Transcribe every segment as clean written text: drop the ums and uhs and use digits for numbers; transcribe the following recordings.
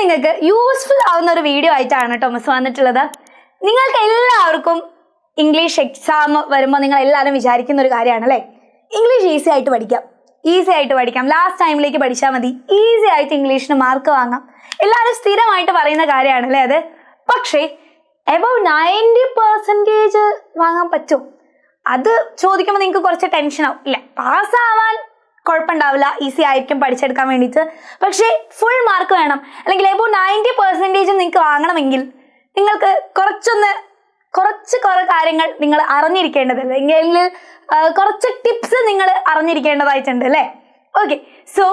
നിങ്ങൾക്ക് യൂസ്ഫുൾ ആവുന്ന ഒരു വീഡിയോ ആയിട്ടാണ് കേട്ടോ മിസ് വന്നിട്ടുള്ളത്. നിങ്ങൾക്ക് എല്ലാവർക്കും ഇംഗ്ലീഷ് എക്സാം വരുമ്പോൾ നിങ്ങൾ എല്ലാവരും വിചാരിക്കുന്ന ഒരു കാര്യമാണ് അല്ലേ, ഇംഗ്ലീഷ് ഈസി ആയിട്ട് പഠിക്കാം, ലാസ്റ്റ് ടൈമിലേക്ക് പഠിച്ചാൽ മതി, ഈസി ആയിട്ട് ഇംഗ്ലീഷിന് മാർക്ക് വാങ്ങാം, എല്ലാവരും സ്ഥിരമായിട്ട് പറയുന്ന കാര്യമാണ് അല്ലേ അത്. പക്ഷേ എബവ് 90% വാങ്ങാൻ പറ്റുമോ? അത് ചോദിക്കുമ്പോൾ നിങ്ങൾക്ക് കുറച്ച് ടെൻഷൻ ആവും. ഇല്ല, പാസ്സാവാൻ കുഴപ്പമുണ്ടാവില്ല, ഈസി ആയിരിക്കും പഠിച്ചെടുക്കാൻ വേണ്ടിയിട്ട്. പക്ഷേ ഫുൾ മാർക്ക് വേണം, അല്ലെങ്കിൽ എബവ് 90% നിങ്ങൾക്ക് വാങ്ങണമെങ്കിൽ നിങ്ങൾക്ക് കുറേ കാര്യങ്ങൾ നിങ്ങൾ അറിഞ്ഞിരിക്കേണ്ടതല്ലേ, എങ്കിൽ കുറച്ച് ടിപ്സ് നിങ്ങൾ അറിഞ്ഞിരിക്കേണ്ടതായിട്ടുണ്ട് അല്ലേ. Okay, so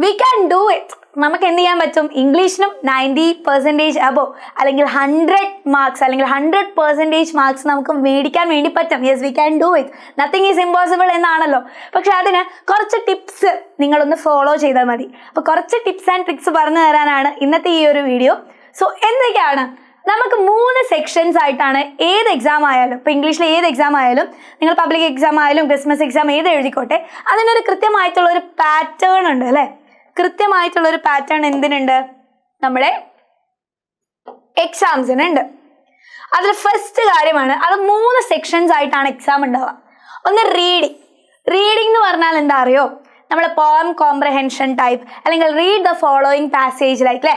we can do it. നമുക്ക് എന്ത് ചെയ്യാൻ പറ്റും? ഇംഗ്ലീഷിനും 90% അബോവ് അല്ലെങ്കിൽ 100 മാർക്സ് അല്ലെങ്കിൽ 100% മാർക്സ് നമുക്ക് മേടിക്കാൻ വേണ്ടി പറ്റും. Yes, we can do it. Nothing is impossible എന്നാണല്ലോ. പക്ഷെ അതിന് കുറച്ച് ടിപ്സ് നിങ്ങളൊന്ന് ഫോളോ ചെയ്താൽ മതി. അപ്പോൾ കുറച്ച് ടിപ്സ് ആൻഡ് ട്രിക്സ് പറഞ്ഞു തരാനാണ് ഇന്നത്തെ ഈ ഒരു വീഡിയോ. സോ എന്തൊക്കെയാണ്? നമുക്ക് 3 സെക്ഷൻസ് ആയിട്ടാണ് ഏത് എക്സാം ആയാലും, ഇപ്പോൾ ഇംഗ്ലീഷിലെ ഏത് എക്സാം ആയാലും, നിങ്ങൾ പബ്ലിക് എക്സാം ആയാലും ക്രിസ്മസ് എക്സാം ഏത് എഴുതിക്കോട്ടെ, അതിനൊരു കൃത്യമായിട്ടുള്ളൊരു പാറ്റേൺ ഉണ്ട് അല്ലേ. കൃത്യമായിട്ടുള്ളൊരു പാറ്റേൺ എന്തിനുണ്ട്? നമ്മുടെ എക്സാംസിനുണ്ട്. അതിൽ ഫസ്റ്റ് കാര്യമാണ്, അത് 3 സെക്ഷൻസ് ആയിട്ടാണ് എക്സാം ഉണ്ടാവുക. ഒന്ന് റീഡിംഗ് എന്ന് പറഞ്ഞാൽ എന്താ അറിയോ? നമ്മുടെ പോം കോംപ്രഹെൻഷൻ ടൈപ്പ്, അല്ലെങ്കിൽ read the following passage like അല്ലേ.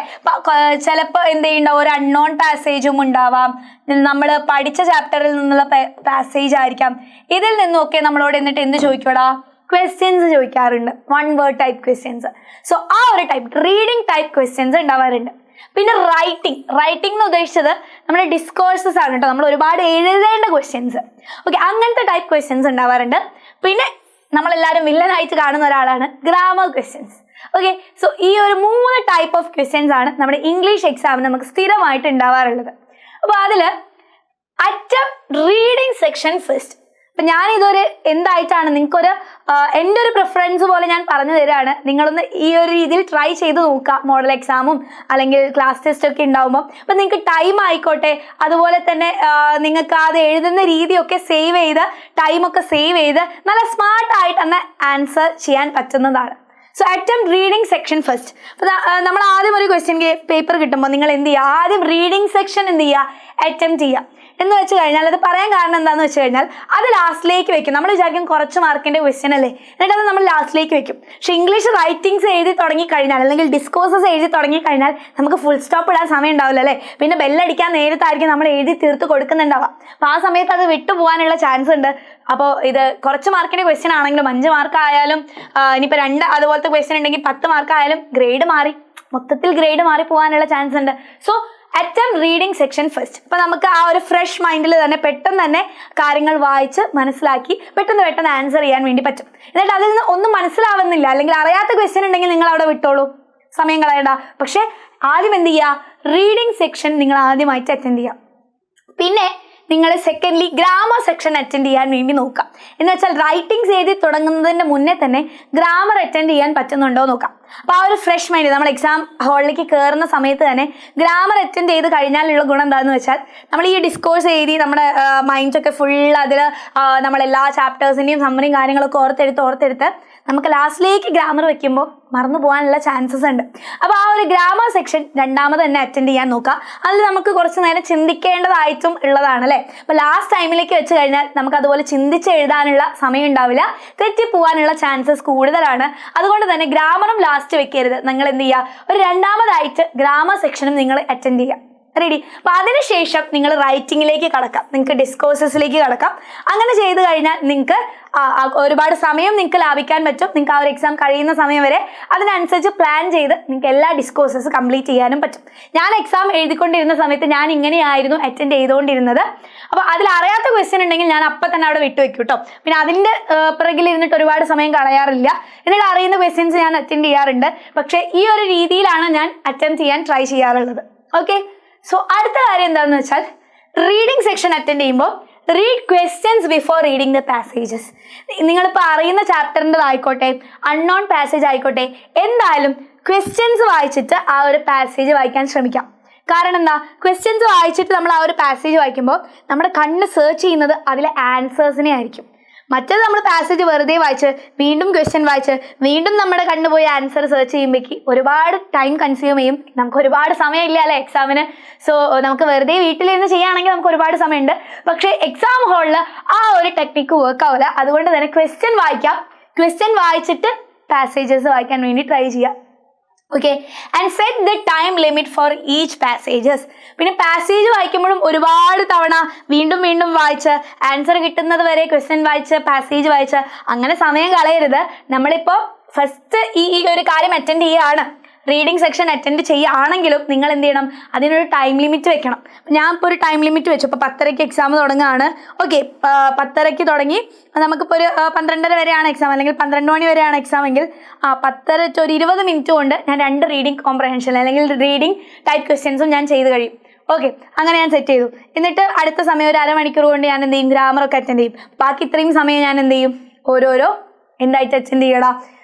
ചിലപ്പോൾ എന്ത് ചെയ്യുന്നുണ്ടാവും, ഒരു അൺനോൺ പാസേജും ഉണ്ടാവാം, നമ്മൾ പഠിച്ച ചാപ്റ്ററിൽ നിന്നുള്ള പാസേജ് ആയിരിക്കാം. ഇതിൽ നിന്നൊക്കെ നമ്മളോട് എന്നിട്ട് എന്ത് ചോദിക്കൂടാ? ക്വസ്റ്റ്യൻസ് ചോദിക്കാറുണ്ട്, 1 word ടൈപ്പ് ക്വസ്റ്റ്യൻസ്. സോ ആ ഒരു ടൈപ്പ് റീഡിംഗ് ടൈപ്പ് ക്വസ്റ്റ്യൻസ് ഉണ്ടാവാറുണ്ട്. പിന്നെ റൈറ്റിംഗ് എന്ന് ഉദ്ദേശിച്ചത് നമ്മുടെ ഡിസ്കോഴ്സസ് ആണ് കേട്ടോ, നമ്മൾ ഒരുപാട് എഴുതേണ്ട ക്വസ്റ്റ്യൻസ്. ഓക്കെ, അങ്ങനത്തെ ടൈപ്പ് ക്വസ്റ്റ്യൻസ് ഉണ്ടാവാറുണ്ട്. പിന്നെ നമ്മളെല്ലാവരും വില്ലനായിട്ട് കാണുന്ന ഒരാളാണ് ഗ്രാമർ ക്വസ്റ്റ്യൻസ്. ഓക്കെ, സോ ഈ ഒരു 3 ടൈപ്പ് ഓഫ് ക്വസ്റ്റ്യൻസ് ആണ് നമ്മുടെ ഇംഗ്ലീഷ് എക്സാമിന് നമുക്ക് സ്ഥിരമായിട്ട് ഉണ്ടാവാറുള്ളത്. അപ്പോൾ അതിൽ റീഡിംഗ് സെക്ഷൻ ഫസ്റ്റ്. അപ്പം ഞാനിതൊരു എന്തായിട്ടാണ് നിങ്ങൾക്കൊരു എൻ്റെ ഒരു പ്രിഫറൻസ് പോലെ ഞാൻ പറഞ്ഞു തരികയാണ്. നിങ്ങളൊന്ന് ഈ ഒരു രീതിയിൽ ട്രൈ ചെയ്ത് നോക്കുക. മോഡൽ എക്സാമും അല്ലെങ്കിൽ ക്ലാസ് ടെസ്റ്റൊക്കെ ഉണ്ടാകുമ്പോൾ അപ്പം നിങ്ങൾക്ക് ടൈം ആയിക്കോട്ടെ, അതുപോലെ തന്നെ നിങ്ങൾക്ക് അത് എഴുതുന്ന രീതിയൊക്കെ ടൈമൊക്കെ സേവ് ചെയ്ത് നല്ല സ്മാർട്ടായിട്ട് തന്നെ ആൻസർ ചെയ്യാൻ പറ്റുന്നതാണ്. So attempt reading section first. അപ്പോൾ നമ്മൾ ആദ്യം ഒരു ക്വസ്റ്റ്യൻ പേപ്പർ കിട്ടുമ്പോൾ നിങ്ങൾ എന്ത് ചെയ്യുക? ആദ്യം റീഡിംഗ് സെക്ഷൻ എന്ത് ചെയ്യുക? അറ്റംപ്റ്റ് ചെയ്യുക. എന്ന് വെച്ച് കഴിഞ്ഞാൽ, അത് പറയാൻ കാരണം എന്താണെന്ന് വെച്ച് കഴിഞ്ഞാൽ, അത് ലാസ്റ്റിലേക്ക് വെക്കും. നമ്മൾ വിചാരിക്കും കുറച്ച് മാർക്കിൻ്റെ ക്വസ്റ്റ്യൻ അല്ലേ, എന്നിട്ട് അത് നമ്മൾ ലാസ്റ്റിലേക്ക് വെക്കും. പക്ഷേ ഇംഗ്ലീഷ് റൈറ്റിംഗ്സ് എഴുതി തുടങ്ങിക്കഴിഞ്ഞാൽ, അല്ലെങ്കിൽ ഡിസ്കോഴ്സസ് എഴുതി തുടങ്ങിക്കഴിഞ്ഞാൽ നമുക്ക് ഫുൾ സ്റ്റോപ്പ് ഇടാൻ സമയം ഉണ്ടാവില്ല അല്ലേ. പിന്നെ ബെല്ലടിക്കാൻ നേരത്തായിരിക്കും നമ്മൾ എഴുതി തീർത്ത് കൊടുക്കുന്നുണ്ടാവാം. അപ്പോൾ ആ സമയത്ത് അത് വിട്ടുപോകാനുള്ള ചാൻസ് ഉണ്ട്. അപ്പോൾ ഇത് കുറച്ച് മാർക്കിൻ്റെ ക്വസ്റ്റ്യൻ ആണെങ്കിലും 5 മാർക്ക് ആയാലും ഇനിയിപ്പോൾ 2 അതുപോലത്തെ ക്വസ്റ്റ്യൻ ഉണ്ടെങ്കിൽ 10 മാർക്ക് ആയാലും മൊത്തത്തിൽ ഗ്രേഡ് മാറി പോകാനുള്ള ചാൻസ് ഉണ്ട്. So attempt reading section first. അപ്പോൾ നമുക്ക് ആ ഒരു ഫ്രഷ് മൈൻഡിൽ തന്നെ പെട്ടെന്ന് തന്നെ കാര്യങ്ങൾ വായിച്ച് മനസ്സിലാക്കി പെട്ടെന്ന് ആൻസർ ചെയ്യാൻ വേണ്ടി പറ്റും. എന്നിട്ട് അതിൽ നിന്ന് ഒന്നും മനസ്സിലാവുന്നില്ല അല്ലെങ്കിൽ അറിയാത്ത ക്വസ്റ്റ്യൻ ഉണ്ടെങ്കിൽ നിങ്ങൾ അവിടെ വിട്ടോളൂ, സമയം കളയണ്ട. പക്ഷേ ആദ്യം എന്ത് ചെയ്യുക? റീഡിംഗ് സെക്ഷൻ നിങ്ങൾ ആദ്യമായിട്ട് അറ്റൻഡ് ചെയ്യുക. പിന്നെ നിങ്ങൾ സെക്കൻഡ്ലി ഗ്രാമർ സെക്ഷൻ അറ്റൻഡ് ചെയ്യാൻ വേണ്ടി നോക്കാം. എന്ന് വെച്ചാൽ റൈറ്റിംഗ്സ് എഴുതി തുടങ്ങുന്നതിൻ്റെ മുന്നേ തന്നെ ഗ്രാമർ അറ്റൻഡ് ചെയ്യാൻ പറ്റുന്നുണ്ടോ നോക്കാം. അപ്പോൾ ആ ഒരു ഫ്രഷ് മൈൻഡ് നമ്മൾ എക്സാം ഹാളിലേക്ക് കയറുന്ന സമയത്ത് തന്നെ ഗ്രാമർ അറ്റൻഡ് ചെയ്ത് കഴിഞ്ഞാലുള്ള ഗുണം എന്താണെന്ന് വെച്ചാൽ, നമ്മൾ ഈ ഡിസ്കോഴ്സ് എഴുതി നമ്മുടെ മൈൻഡൊക്കെ ഫുൾ അതിൽ നമ്മളെല്ലാ ചാപ്റ്റേഴ്സിൻ്റെയും സമ്മറിയും കാര്യങ്ങളൊക്കെ ഓർത്തെടുത്ത് നമുക്ക് ലാസ്റ്റിലേക്ക് ഗ്രാമർ വെക്കുമ്പോൾ മറന്നു പോകാനുള്ള ചാൻസസ് ഉണ്ട്. അപ്പോൾ ആ ഒരു ഗ്രാമർ സെക്ഷൻ രണ്ടാമത് തന്നെ അറ്റൻഡ് ചെയ്യാൻ നോക്കുക. അതിൽ നമുക്ക് കുറച്ച് നേരം ചിന്തിക്കേണ്ടതായിട്ടും ഉള്ളതാണ് അല്ലേ. അപ്പോൾ ലാസ്റ്റ് ടൈമിലേക്ക് വെച്ച് കഴിഞ്ഞാൽ നമുക്ക് അതുപോലെ ചിന്തിച്ച് എഴുതാനുള്ള സമയം ഉണ്ടാവില്ല, തെറ്റിപ്പോകാനുള്ള ചാൻസസ് കൂടുതലാണ്. അതുകൊണ്ട് തന്നെ ഗ്രാമറും ലാസ്റ്റ് വെക്കരുത്. നിങ്ങൾ എന്ത് ചെയ്യുക? ഒരു രണ്ടാമതായിട്ട് ഗ്രാമർ സെക്ഷനും നിങ്ങൾ അറ്റൻഡ് ചെയ്യുക. റെഡി? അപ്പോൾ അതിനുശേഷം നിങ്ങൾ റൈറ്റിങ്ങിലേക്ക് കടക്കാം, നിങ്ങൾക്ക് ഡിസ്കോഴ്സസിലേക്ക് കടക്കാം. അങ്ങനെ ചെയ്ത് കഴിഞ്ഞാൽ നിങ്ങൾക്ക് ഒരുപാട് സമയം നിങ്ങൾക്ക് ലാഭിക്കാൻ പറ്റും. നിങ്ങൾക്ക് ആ ഒരു എക്സാം കഴിയുന്ന സമയം വരെ അതിനനുസരിച്ച് പ്ലാൻ ചെയ്ത് നിങ്ങൾക്ക് എല്ലാ ഡിസ്കോഴ്സസ് കംപ്ലീറ്റ് ചെയ്യാനും പറ്റും. ഞാൻ എക്സാം എഴുതിക്കൊണ്ടിരുന്ന സമയത്ത് ഞാൻ ഇങ്ങനെയായിരുന്നു അറ്റൻഡ് ചെയ്തുകൊണ്ടിരുന്നത്. അപ്പോൾ അതിൽ അറിയാത്ത ക്വസ്റ്റ്യൻ ഉണ്ടെങ്കിൽ ഞാൻ അപ്പം തന്നെ അവിടെ വിട്ടുവെക്കും കേട്ടോ. പിന്നെ അതിൻ്റെ പിറകിൽ ഇരുന്നിട്ട് ഒരുപാട് സമയം കളയാറില്ല. എന്നിട്ട് അറിയുന്ന ക്വസ്റ്റ്യൻസ് ഞാൻ അറ്റൻഡ് ചെയ്യാറുണ്ട്. പക്ഷേ ഈ ഒരു രീതിയിലാണ് ഞാൻ അറ്റൻഡ് ചെയ്യാൻ ട്രൈ ചെയ്യാറുള്ളത്. ഓക്കെ, സോ അടുത്ത കാര്യം എന്താണെന്ന് വെച്ചാൽ, റീഡിംഗ് സെക്ഷൻ അറ്റൻഡ് ചെയ്യുമ്പോൾ read questions before reading the passages. നിങ്ങളിപ്പോൾ അറിയുന്ന ചാപ്റ്ററിൻ്റെതായിക്കോട്ടെ, അൺനോൺ പാസേജ് ആയിക്കോട്ടെ, എന്തായാലും ക്വസ്റ്റ്യൻസ് വായിച്ചിട്ട് ആ ഒരു പാസേജ് വായിക്കാൻ ശ്രമിക്കാം. കാരണം എന്താ? ക്വസ്റ്റ്യൻസ് വായിച്ചിട്ട് നമ്മൾ ആ ഒരു പാസേജ് വായിക്കുമ്പോൾ നമ്മുടെ കണ്ണ് സെർച്ച് ചെയ്യുന്നത് അതിലെ ആൻസേഴ്സിനെ ആയിരിക്കും. മറ്റേത് നമ്മൾ പാസേജ് വെറുതെ വായിച്ച് വീണ്ടും ക്വസ്റ്റ്യൻ വായിച്ച് വീണ്ടും നമ്മുടെ കണ്ടുപോയി ആൻസർ സെർച്ച് ചെയ്യുമ്പോഴേക്ക് ഒരുപാട് ടൈം കൺസ്യൂം ചെയ്യും. നമുക്ക് ഒരുപാട് സമയമില്ല അല്ലേ എക്സാമിന്. സോ നമുക്ക് വെറുതെ വീട്ടിലിരുന്ന് ചെയ്യുകയാണെങ്കിൽ നമുക്ക് ഒരുപാട് സമയമുണ്ട്. പക്ഷേ എക്സാം ഹാളിൽ ആ ഒരു ടെക്നിക്ക് വർക്ക് ആവില്ല. അതുകൊണ്ട് തന്നെ ക്വസ്റ്റ്യൻ വായിക്കാം, ക്വസ്റ്റ്യൻ വായിച്ചിട്ട് പാസേജസ് വായിക്കാൻ വേണ്ടി ട്രൈ ചെയ്യാം. Okay, and set the time limit for each passages. പിന്നെ പാസേജ് വായിക്കുമ്പോഴും ഒരുപാട് തവണ വീണ്ടും വീണ്ടും വായിച്ച് ആൻസർ കിട്ടുന്നത് വരെ ക്വസ്റ്റ്യൻ വായിച്ച് പാസേജ് വായിച്ച് അങ്ങനെ സമയം കളയരുത്. നമ്മളിപ്പോൾ ഫസ്റ്റ് ഈ ഒരു കാര്യം അറ്റൻഡ് ചെയ്യുകയാണ്, റീഡിംഗ് സെക്ഷൻ അറ്റൻഡ് ചെയ്യുകയാണെങ്കിലും നിങ്ങൾ എന്ത് ചെയ്യണം, അതിനൊരു ടൈം ലിമിറ്റ് വെക്കണം. ഞാൻ ഇപ്പോൾ ഒരു ടൈം ലിമിറ്റ് വെച്ചു. ഇപ്പോൾ 10:30 എക്സാം തുടങ്ങുകയാണ്. ഓക്കെ, 10:30 തുടങ്ങി നമുക്കിപ്പോൾ ഒരു 12:30 വരെയാണ് എക്സാം, അല്ലെങ്കിൽ 12 മണി വരെയാണ് എക്സാം എങ്കിൽ 10:30 to ഒരു 20 മിനിറ്റ് കൊണ്ട് ഞാൻ 2 റീഡിംഗ് കോംപ്രഹെൻഷൻ അല്ലെങ്കിൽ റീഡിംഗ് ടൈപ്പ് ക്വസ്റ്റ്യൻസും ഞാൻ ചെയ്ത് കഴിയും. ഓക്കെ, അങ്ങനെ ഞാൻ സെറ്റ് ചെയ്തു. എന്നിട്ട് അടുത്ത സമയം ഒരു അരമണിക്കൂർ കൊണ്ട് ഞാൻ എന്ത് ചെയ്യും, ഗ്രാമറൊക്കെ അറ്റൻഡ് ചെയ്യും. ബാക്കി ഇത്രയും സമയം ഞാൻ എന്ത് ചെയ്യും, ഓരോരോ എന്തായിട്ട് അറ്റൻഡ് ചെയ്യണം,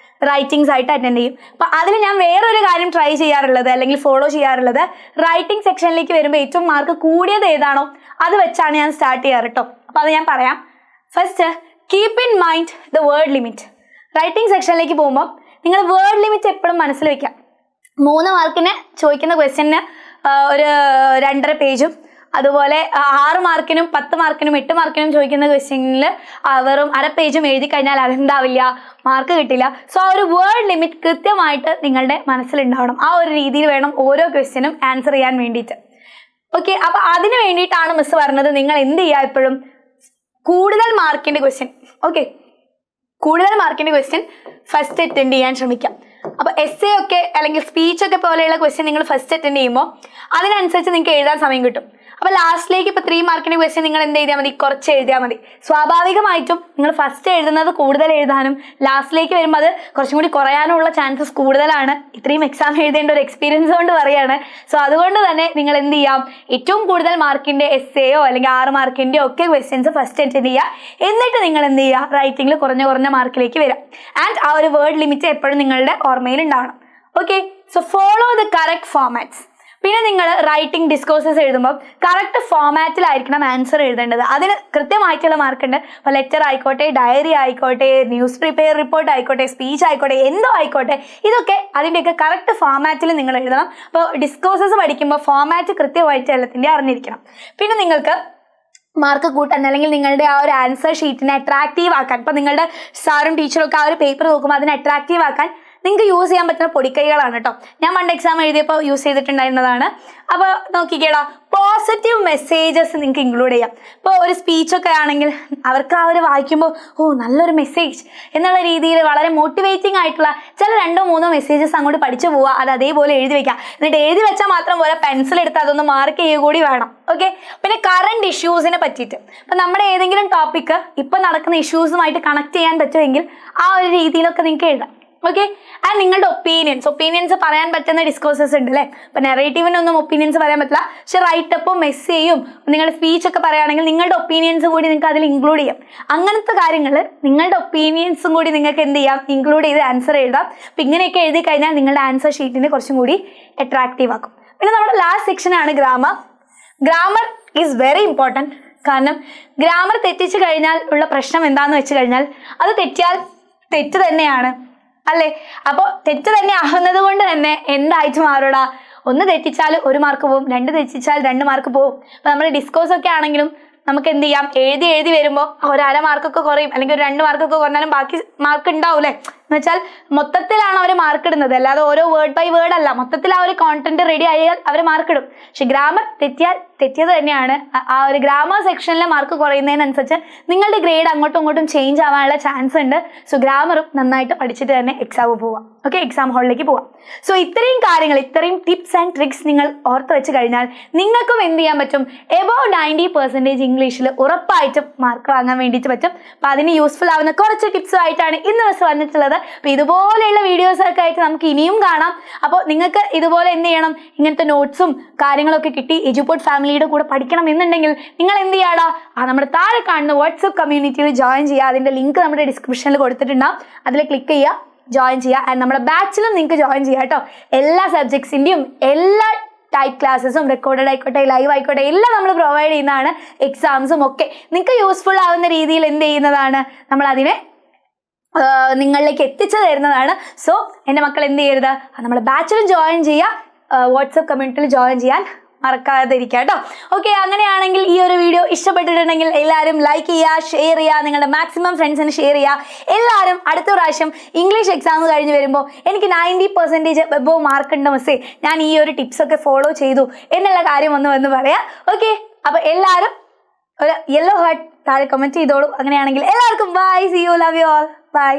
റൈറ്റിംഗ്സ് ആയിട്ട് അറ്റൻഡ് ചെയ്യും. അപ്പം അതിൽ ഞാൻ വേറൊരു കാര്യം ട്രൈ ചെയ്യാറുള്ളത് അല്ലെങ്കിൽ ഫോളോ ചെയ്യാറുള്ളത്, റൈറ്റിംഗ് സെക്ഷനിലേക്ക് വരുമ്പോൾ ഏറ്റവും മാർക്ക് കൂടിയത് ഏതാണോ അത് വെച്ചാണ് ഞാൻ സ്റ്റാർട്ട് ചെയ്യാറ് കേട്ടോ. അപ്പോൾ അത് ഞാൻ പറയാം. First, keep in mind the word limit. Writing സെക്ഷനിലേക്ക് പോകുമ്പോൾ നിങ്ങൾ വേർഡ് ലിമിറ്റ് എപ്പോഴും മനസ്സിൽ വയ്ക്കാം. 3 മാർക്കിന് ചോദിക്കുന്ന ക്വസ്റ്റ്യന് ഒരു 2.5 പേജും, അതുപോലെ 6 മാർക്കിനും 10 മാർക്കിനും 8 മാർക്കിനും ചോദിക്കുന്ന ക്വസ്റ്റ്യനിൽ വെറും 1/2 പേജും എഴുതി കഴിഞ്ഞാൽ അതെന്താവില്ല, മാർക്ക് കിട്ടില്ല. സോ ആ ഒരു വേർഡ് ലിമിറ്റ് കൃത്യമായിട്ട് നിങ്ങളുടെ മനസ്സിലുണ്ടാവണം. ആ ഒരു രീതിയിൽ വേണം ഓരോ ക്വസ്റ്റ്യനും ആൻസർ ചെയ്യാൻ വേണ്ടിയിട്ട്. ഓക്കെ, അപ്പോൾ അതിന് വേണ്ടിയിട്ടാണ് മിസ് പറഞ്ഞത് നിങ്ങൾ എന്ത് ചെയ്യുക, എപ്പോഴും കൂടുതൽ മാർക്കിൻ്റെ ക്വസ്റ്റ്യൻ, ഓക്കെ, കൂടുതൽ മാർക്കിൻ്റെ ക്വസ്റ്റ്യൻ ഫസ്റ്റ് അറ്റൻഡ് ചെയ്യാൻ ശ്രമിക്കാം. അപ്പോൾ എസ്സേ ഒക്കെ അല്ലെങ്കിൽ സ്പീച്ചൊക്കെ പോലെയുള്ള ക്വസ്റ്റ്യൻ നിങ്ങൾ ഫസ്റ്റ് അറ്റൻഡ് ചെയ്യുമ്പോൾ അതിനനുസരിച്ച് നിങ്ങൾക്ക് എഴുതാൻ സമയം കിട്ടും. അപ്പോൾ ലാസ്റ്റിലേക്ക് ഇപ്പോൾ 3 മാർക്കിൻ്റെ ക്വസ്റ്റ്യൻ നിങ്ങൾ എന്ത് ചെയ്താൽ മതി, കുറച്ച് എഴുതിയാൽ മതി. സ്വാഭാവികമായിട്ടും നിങ്ങൾ ഫസ്റ്റ് എഴുതുന്നത് കൂടുതൽ എഴുതാനും ലാസ്റ്റിലേക്ക് വരുമ്പോൾ അത് കുറച്ചും കൂടി കുറയാനുള്ള ചാൻസസ് കൂടുതലാണ്. ഇത്രയും എക്സാം എഴുതേണ്ട ഒരു എക്സ്പീരിയൻസ് കൊണ്ട് പറയുകയാണ്. സോ അതുകൊണ്ട് തന്നെ നിങ്ങൾ എന്ത് ചെയ്യാം, ഏറ്റവും കൂടുതൽ മാർക്കിൻ്റെ എസ്സേയോ അല്ലെങ്കിൽ 6 മാർക്കിൻ്റെയോ ഒക്കെ ക്വസ്റ്റ്യൻസ് ഫസ്റ്റ് അറ്റൻഡ് ചെയ്യുക. എന്നിട്ട് നിങ്ങൾ എന്ത് ചെയ്യുക, റൈറ്റിംഗിൽ കുറഞ്ഞ മാർക്കിലേക്ക് വരാം. ആൻഡ് ആ ഒരു വേർഡ് ലിമിറ്റ് എപ്പോഴും നിങ്ങളുടെ ഓർമ്മയിൽ ഉണ്ടാവണം. Okay, so follow the correct formats. പിന്നെ നിങ്ങൾ റൈറ്റിംഗ് ഡിസ്കോഴ്സസ് എഴുതുമ്പോൾ കറക്റ്റ് ഫോമാറ്റിലായിരിക്കണം ആൻസർ എഴുതേണ്ടത്. അതിന് കൃത്യമായിട്ടുള്ള മാർക്കുണ്ട്. അപ്പോൾ ലെറ്റർ ആയിക്കോട്ടെ, ഡയറി ആയിക്കോട്ടെ, ന്യൂസ് പ്രിപ്പയർ റിപ്പോർട്ട് ആയിക്കോട്ടെ, സ്പീച്ച് ആയിക്കോട്ടെ, എന്തോ ആയിക്കോട്ടെ, ഇതൊക്കെ അതിൻ്റെയൊക്കെ കറക്റ്റ് ഫോമാറ്റിൽ നിങ്ങൾ എഴുതണം. അപ്പോൾ ഡിസ്കോഴ്സസ് പഠിക്കുമ്പോൾ ഫോമാറ്റ് കൃത്യമായിട്ട് എല്ലാത്തിൻ്റെ അറിഞ്ഞിരിക്കണം. പിന്നെ നിങ്ങൾക്ക് മാർക്ക് കൂട്ടാൻ അല്ലെങ്കിൽ നിങ്ങളുടെ ആ ഒരു ആൻസർ ഷീറ്റിനെ അട്രാക്റ്റീവ് ആക്കാൻ, ഇപ്പോൾ നിങ്ങളുടെ സാറും ടീച്ചറും ഒക്കെ ആ ഒരു പേപ്പർ നോക്കുമ്പോൾ അതിനെ അട്രാക്റ്റീവ് ആക്കാൻ നിങ്ങൾക്ക് യൂസ് ചെയ്യാൻ പറ്റുന്ന പൊടിക്കൈകളാണ് കേട്ടോ. ഞാൻ പണ്ട് എക്സാം എഴുതിയപ്പോൾ യൂസ് ചെയ്തിട്ടുണ്ടായിരുന്നതാണ്. അപ്പോൾ നോക്കിക്കേടാ, പോസിറ്റീവ് മെസ്സേജസ് നിങ്ങൾക്ക് ഇൻക്ലൂഡ് ചെയ്യാം. ഇപ്പോൾ ഒരു സ്പീച്ചൊക്കെ ആണെങ്കിൽ അവർക്ക് ആ ഒരു വായിക്കുമ്പോൾ നല്ലൊരു മെസ്സേജ് എന്നുള്ള രീതിയിൽ വളരെ മോട്ടിവേറ്റിംഗ് ആയിട്ടുള്ള ചില 2-3 മെസ്സേജസ് അങ്ങോട്ട് പഠിച്ചു പോവുക. അത് അതേപോലെ എഴുതി വെക്കുക. എന്നിട്ട് എഴുതി വെച്ചാൽ മാത്രം പോലെ പെൻസിൽ എടുത്ത് അതൊന്ന് മാർക്ക് ചെയ്യുക കൂടി വേണം. ഓക്കെ, പിന്നെ കറണ്ട് ഇഷ്യൂസിനെ പറ്റിയിട്ട് ഇപ്പം നമ്മുടെ ഏതെങ്കിലും ടോപ്പിക്ക് ഇപ്പം നടക്കുന്ന ഇഷ്യൂസുമായിട്ട് കണക്ട് ചെയ്യാൻ പറ്റുമെങ്കിൽ ആ ഒരു രീതിയിലൊക്കെ നിങ്ങൾക്ക് എഴുതാം. ഓക്കെ, ആൻഡ് നിങ്ങളുടെ ഒപ്പീനിയൻസ് പറയാൻ പറ്റുന്ന ഡിസ്കോഴ്സസ് ഉണ്ട് അല്ലേ. ഇപ്പം നെറേറ്റീവിനൊന്നും ഒപ്പീനിയൻസ് പറയാൻ പറ്റില്ല. പക്ഷെ റൈറ്റപ്പും മെസ്സേയും നിങ്ങളുടെ സ്പീച്ചൊക്കെ പറയുകയാണെങ്കിൽ നിങ്ങളുടെ ഒപ്പീനിയൻസ് കൂടി നിങ്ങൾക്ക് അതിൽ ഇൻക്ലൂഡ് ചെയ്യാം. അങ്ങനത്തെ കാര്യങ്ങൾ നിങ്ങളുടെ ഒപ്പീനിയൻസും കൂടി നിങ്ങൾക്ക് എന്ത് ചെയ്യാം, ഇൻക്ലൂഡ് ചെയ്ത് ആൻസർ എഴുതാം. അപ്പം ഇങ്ങനെയൊക്കെ എഴുതി കഴിഞ്ഞാൽ നിങ്ങളുടെ ആൻസർ ഷീറ്റിനെ കുറച്ചും കൂടി അട്രാക്റ്റീവ് ആക്കും. പിന്നെ നമ്മുടെ ലാസ്റ്റ് സെക്ഷനാണ് grammar. Grammar is very important. കാരണം ഗ്രാമർ തെറ്റിച്ച് കഴിഞ്ഞാൽ ഉള്ള പ്രശ്നം എന്താണെന്ന് വെച്ച് കഴിഞ്ഞാൽ അത് തെറ്റിയാൽ തെറ്റ് തന്നെയാണ് അല്ലേ. അപ്പോൾ തെറ്റ് തന്നെ ആവുന്നത് കൊണ്ട് തന്നെ എന്തായിട്ട് മാറൂടാ, 1 തെറ്റിച്ചാൽ 1 മാർക്ക് പോവും, 2 തെറ്റിച്ചാൽ 2 മാർക്ക് പോവും. അപ്പോൾ നമ്മൾ ഡിസ്കോഴ്സ് ഒക്കെ ആണെങ്കിലും നമുക്ക് എന്ത് ചെയ്യാം, എഴുതി വരുമ്പോൾ ഒരു 1/2 മാർക്കൊക്കെ കുറയും, അല്ലെങ്കിൽ ഒരു 2 മാർക്കൊക്കെ കുറഞ്ഞാലും ബാക്കി മാർക്ക് ഉണ്ടാവൂലേ. എന്ന് വെച്ചാൽ മൊത്തത്തിലാണ് അവർ മാർക്ക് ഇടുന്നത്, അല്ലാതെ ഓരോ വേർഡ് ബൈ വേർഡ് അല്ല. മൊത്തത്തിൽ ആ ഒരു കോണ്ടന്റ് റെഡി ആയാൽ അവർ മാർക്ക് ഇടും. പക്ഷെ ഗ്രാമർ തെറ്റിയാൽ തെറ്റിയത് തന്നെയാണ്. ആ ഒരു ഗ്രാമർ സെക്ഷനിലെ മാർക്ക് കുറയുന്നതിനനുസരിച്ച് നിങ്ങളുടെ ഗ്രേഡ് അങ്ങോട്ടും ഇങ്ങോട്ടും ചേഞ്ച് ആവാനുള്ള ചാൻസ് ഉണ്ട്. സോ ഗ്രാമറും നന്നായിട്ട് പഠിച്ചിട്ട് തന്നെ എക്സാം പോവാം. ഓക്കെ, എക്സാം ഹാളിലേക്ക് പോവാം. സോ ഇത്രയും കാര്യങ്ങൾ, ഇത്രയും ടിപ്സ് ആൻഡ് ട്രിക്സ് നിങ്ങൾ ഓർത്ത് വെച്ച് കഴിഞ്ഞാൽ നിങ്ങൾക്കും എന്ത് ചെയ്യാൻ പറ്റും, എബോവ് 90% ഇംഗ്ലീഷിൽ ഉറപ്പായിട്ടും മാർക്ക് വാങ്ങാൻ വേണ്ടിയിട്ട് പറ്റും. അപ്പോൾ അതിന് യൂസ്ഫുൾ ആവുന്ന കുറച്ച് ടിപ്സുമായിട്ടാണ് ഇന്ന് ദിവസം വന്നിട്ടുള്ളത്. അപ്പോൾ ഇതുപോലെയുള്ള വീഡിയോസൊക്കെ ആയിട്ട് നമുക്ക് ഇനിയും കാണാം. അപ്പോൾ നിങ്ങൾക്ക് ഇതുപോലെ എന്ത് ചെയ്യണം, ഇങ്ങനത്തെ നോട്ട്സും കാര്യങ്ങളൊക്കെ കിട്ടി എജുപോർട്ട് ഫാമിലിയുടെ കൂടെ പഠിക്കണം എന്നുണ്ടെങ്കിൽ നിങ്ങൾ എന്ത് ചെയ്യാടാ, നമ്മുടെ താഴെ കാണുന്ന വാട്സപ്പ് കമ്മ്യൂണിറ്റിയിൽ ജോയിൻ ചെയ്യുക. അതിൻ്റെ ലിങ്ക് നമ്മുടെ ഡിസ്ക്രിപ്ഷനിൽ കൊടുത്തിട്ടുണ്ടാകും. അതിൽ ക്ലിക്ക് ചെയ്യുക, ജോയിൻ ചെയ്യുക. ആൻഡ് നമ്മുടെ ബാച്ചിലും നിങ്ങൾക്ക് ജോയിൻ ചെയ്യാം കേട്ടോ. എല്ലാ സബ്ജക്ട്സിൻ്റെയും എല്ലാ ടൈപ്പ് ക്ലാസ്സസും റെക്കോർഡഡ് ആയിക്കോട്ടെ ലൈവ് ആയിക്കോട്ടെ എല്ലാം നമ്മൾ പ്രൊവൈഡ് ചെയ്യുന്നതാണ്. എക്സാംസും ഒക്കെ നിങ്ങൾക്ക് യൂസ്ഫുൾ ആവുന്ന രീതിയിൽ എന്ത് ചെയ്യുന്നതാണ്, നമ്മൾ അതിനെ നിങ്ങളിലേക്ക് എത്തിച്ചു തരുന്നതാണ്. സോ എൻ്റെ മക്കൾ എന്ത് ചെയ്യരുത്, നമ്മൾ ബാച്ചിലും ജോയിൻ ചെയ്യുക, വാട്സപ്പ് കമ്മ്യൂണിറ്റിയിൽ ജോയിൻ ചെയ്യാൻ മറക്കാതിരിക്കുക കേട്ടോ. ഓക്കെ, അങ്ങനെയാണെങ്കിൽ ഈ ഒരു വീഡിയോ ഇഷ്ടപ്പെട്ടിട്ടുണ്ടെങ്കിൽ എല്ലാവരും ലൈക്ക് ചെയ്യുക, ഷെയർ ചെയ്യുക, നിങ്ങളുടെ മാക്സിമം ഫ്രണ്ട്സിന് ഷെയർ ചെയ്യുക. എല്ലാവരും അടുത്ത പ്രാവശ്യം ഇംഗ്ലീഷ് എക്സാം കഴിഞ്ഞ് വരുമ്പോൾ എനിക്ക് 90% എബോവ് മാർക്ക് ഉണ്ട് മിസ്സേ, ഞാൻ ഈ ഒരു ടിപ്സൊക്കെ ഫോളോ ചെയ്തു എന്നുള്ള കാര്യം വന്ന് പറയാം. ഓക്കെ, അപ്പോൾ എല്ലാവരും ഒരു യെല്ലോ ഹാർട്ട് താഴെ കമൻറ്റ് ചെയ്തോളൂ. അങ്ങനെയാണെങ്കിൽ എല്ലാവർക്കും bye, see you, love you all, by.